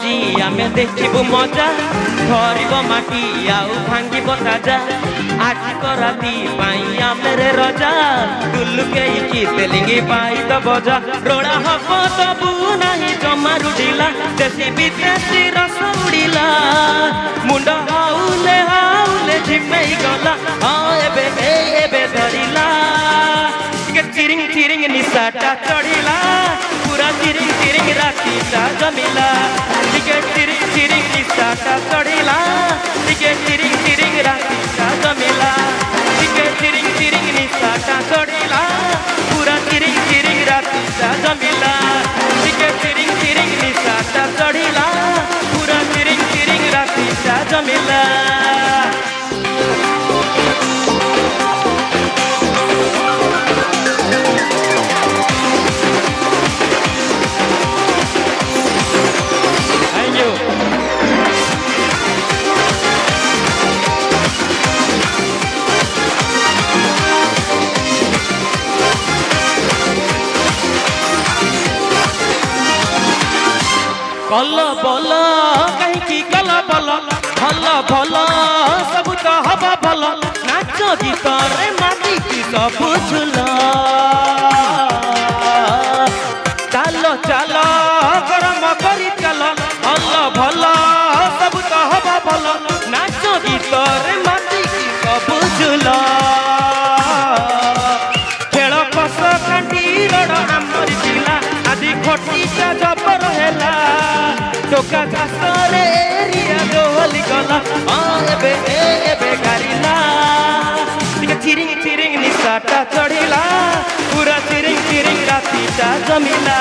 भोजी आमे देखिबु मजा धरिब माटी आउ भांगिब ताजा आज राती पाई आमे रे रजा दुलुके तेलिंगी पाई तो बजा रोड़ा हब तबु नहीं जमा रुडिला देसी विदेशी रस उड़िला मुंड हाउले हाउले झिमेई गला हाँ एबे धरिला चिरिंग चिरिंग निशाटा चढ़िला पूरा चिरिंग चिरिंग रातीटा जमिला चिरिंग चिरिंग निशाटा चढ़िला चिरिंग चिरिंग रातीटा जमिला चिरिंग चिरिंग निशाटा चढ़िला पूरा चिरिंग चिरिंग रातीटा जमिला चिरिंग चिरिंग निशाटा चढ़िला पूरा चिरिंग चिरिंग रातीटा जमिला कल बल कहीं कल बल भल भल सब तो हवा भल नाच गीत रे माटी की सब झुल चाल चाल गरम करी चल भल भल सब तो हवा भल नाच गीत रे माटी की सब झुल खेल कस काटी रड़ आमर जिला आदि खटी जबर हेला टोका घासरे एरिया दोहली गला एबे गारिला चिरिंग चिरिंग निशाटा चढ़िला पूरा चिरिंग चिरिंग रातीटा जमिला